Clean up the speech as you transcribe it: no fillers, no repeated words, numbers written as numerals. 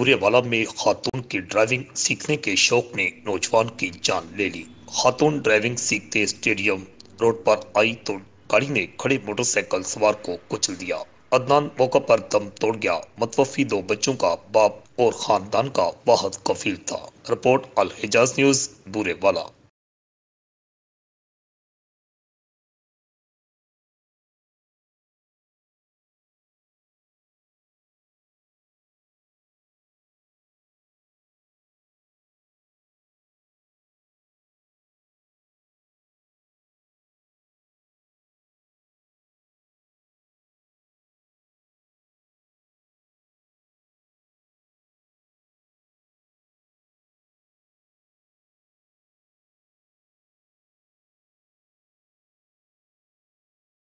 बूरेवाला में खातून की ड्राइविंग सीखने के शौक ने नौजवान की जान ले ली। खातून ड्राइविंग सीखते स्टेडियम रोड पर आई तो गाड़ी ने खड़े मोटरसाइकिल सवार को कुचल दिया। अदनान मौका पर दम तोड़ गया। मतवफी 2 बच्चों का बाप और खानदान का वाहिद कफील था। रिपोर्ट अल हिजाज न्यूज, बूरेवाला।